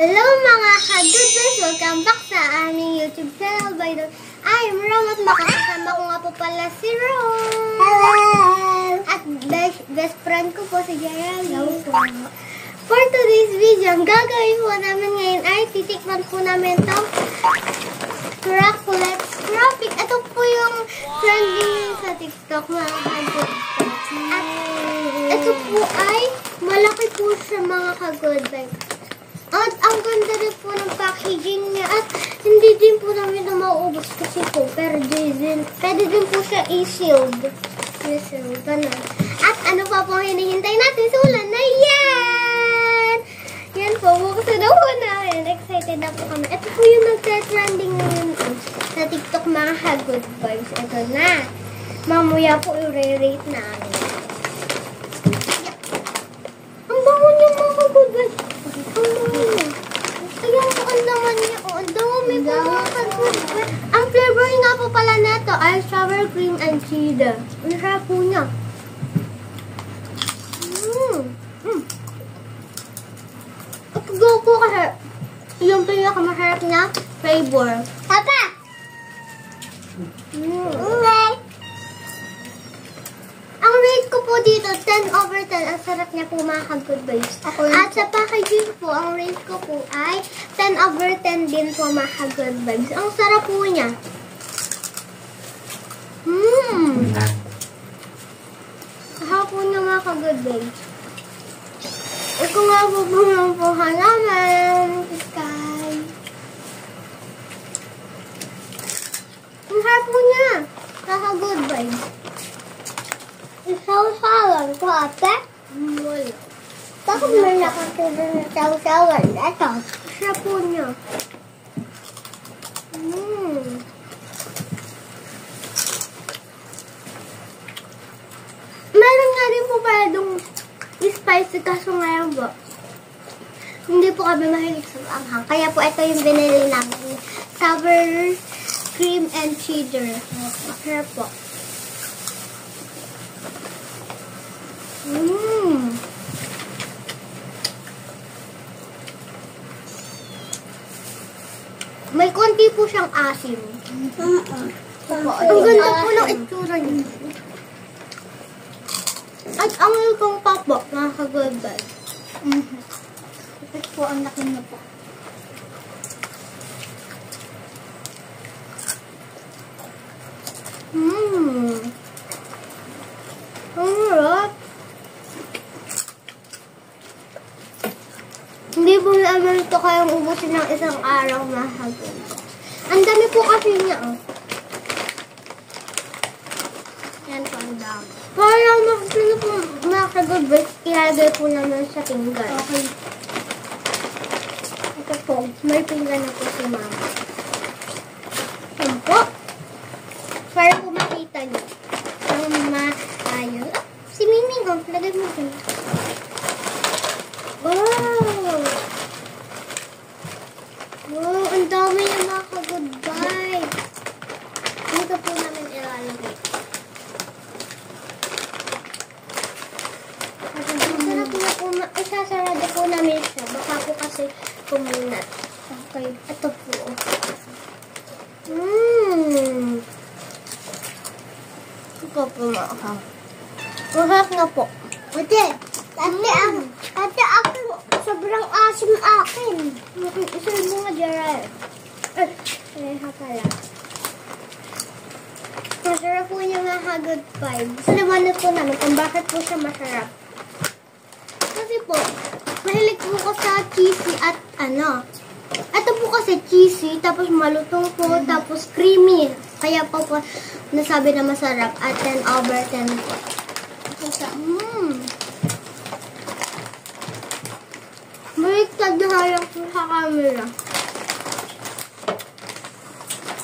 Hello mga ka-goodness! Welcome back sa aming YouTube channel. By the way, I'm Rom at makakasama ko nga po pala si Rom. Hello! At best friend ko po si Gerald. Hello po. For today's video, ang gagawin po namin ngayon ay titikman po namin itong chocolate traffic. Ito po yung trending sa TikTok mga ka-goodness. At ito po ay malaki po siya mga ka-goodness. At ang ganda rin po ng packaging niya at hindi din po namin na mauubos kasi po pero pwede din po siya i-sealed. I-sealed, ganun. At ano pa po hinihintay natin sa ulan na yan! Yan po, buksan na po namin. Excited na po kami. Ito po yung nagte-trending ngayon sa TikTok mga good vibes. Ito na. Mamaya po i-rate namin. Ang bango niya mga good vibes. Ayan po ang laman niya. Ang dami po mga good vibes. Ang flavor nga po pala neto ay sour cream and cheddar. Ang sarap po niya. Go po kasi yung pinakamasarap na flavor. Papa! Ang rate ko po dito, 10/10. Ang sarap niya po mga ka-good vibes. At sa packaging po, ang rate ko po ay 10/10 din po mga ka-good vibes. Ang sarap po niya. Sarap po niya mga ka-good vibes. Ito nga po po ng puha namin. Sky. Ang sarap po niya. Kaka-good vibes. Isaw-sawan ko, ate? Wala. Bakit may nakakita na isaw-sawan? Ito. Sarap po niya. Meron nga din po pala dong spicy kaso ngayon po. Hindi po kami mahilig sa anghang. Kaya po ito yung binili namin. Sour cream and cheddar. Masarap po. May konti po siyang asim. Ang ganda po ng itsura niya. At ang lutong pa po, mga ka-good vibes. Ito po, ang laki niya po. Ang harap. Hindi po naman ito kayang ubusin ng isang araw, mga ka-good vibes. Ang dami po kasi niya, oh. Yan po, ang dami. Parang makikita po mga ka-good vibes, ilalagay po naman sa pinggan. Okay. Ito po, may pinggan na po si mama. Yan po. Para po makita niyo. Ang maayo. Si Miming, oh, lagay mo dyan. Wow! Wow, ang dami yung mga ka-good vibes. Dito po namin ilalagay. Isasarado po namin siya. Baka po kasi kumunat. Okay. Ito po. Ito po mga. Mahal na po. Ate ako. Sobrang asim akin. Isa mo nga, Gerald. Ay, pala. Masarap po niya mga good vibes. Salamat po namin kung bakit po siya masarap. Kasi po, mahilig po ko sa cheesy at ano. Ito po kasi cheesy, tapos malutong po, tapos creamy. Kaya po nasabi na masarap at 10/10 po. Baliktad na harap po sa camera.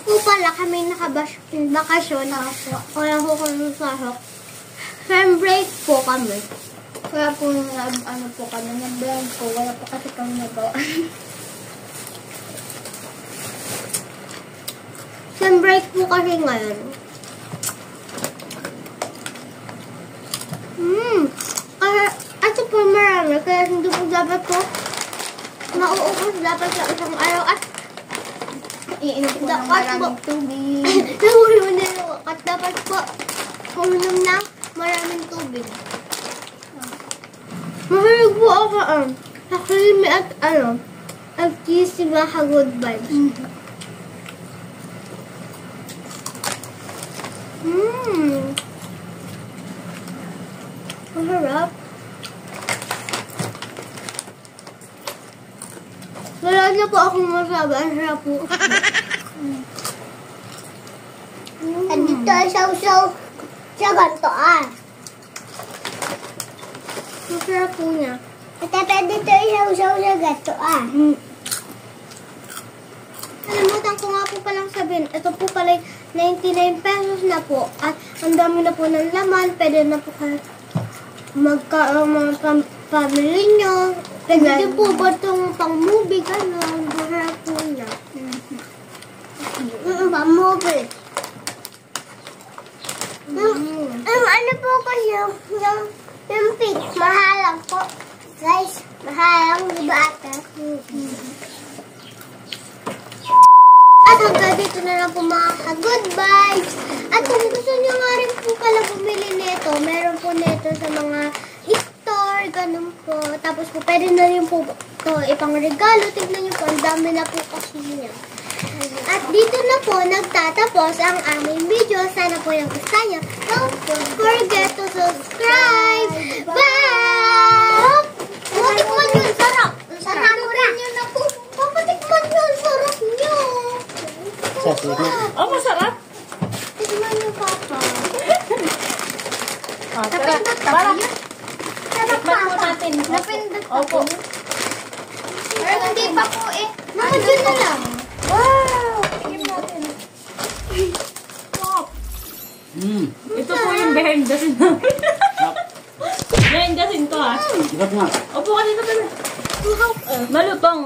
Po pala kami nakabakasyon. Kaya po kami sahok. Sem break po kami. Kaya po, ano po kami, nag-vlog po. Wala po kasi kami nagawa. Sem break po kasi ngayon. Kaya, ito po marami. Kaya hindi po dapat po mauubos dapat sa isang araw at Iinom po ng dapat maraming po. tubig. Nahulog na ako. At dapat po, uminom ng maraming tubig. Mahilig po ako sa creamy at at cheesy mga good vibes. Masarap. Wala na po akong masabi. Ang sarap po. Andito ay saw-saw sa ganito Masarap po niya. At dito ay saw-saw sa ganito Nalimutan ko nga po palang sabihin, ito po pala 99 pesos na po. At ang dami na po ng laman. Pwede na po kayo magkaroon mga family nyo. Pwede din po ba itong pang-movie, gano'n. Masarap po niya. Pang-movie. Ano po kasi yung pig, mahalang po. Guys, mahalang, di ba ate? At hanggang dito na lang po mga ka-good vibes. At kung gusto nyo nga rin po pala bumili nito, meron po nito sa mga store, ganun po. Tapos po, pwede na rin po ito ipang regalo. Tignan nyo po, ang dami na po kasi niya. At dito na po nagtatapos ang aming video. Sana po yung gusto nyo. Don't forget to subscribe. Bye! Papatikman yun, sarap. Sarap nyo na po. Papatikman yun, sarap nyo. Oh, masarap. Tikman nyo, Papa. Napindot ka Para, po yun? tikman po natin. Napindot ka Opo. po. Pero hindi pa po eh. Nakadyan na lang. Wow! Tingin natin. Ito po yung behind the scene. Behind the scene to Sarap nga. Opo ka dito pala. Malutong.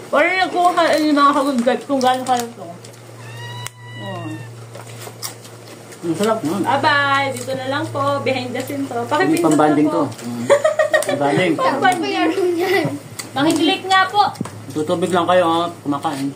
Parang nagkuha yung mga ka-good vibes kung gaano kalutong. Oh. Ang sarap nga. Bye-bye! Dito na lang po. Behind the scene to. Hindi Pakipindot pambanding na to. po. Pambanding. Pambanding. Pakiclick nga po. Tutubig lang kayo, kumakain.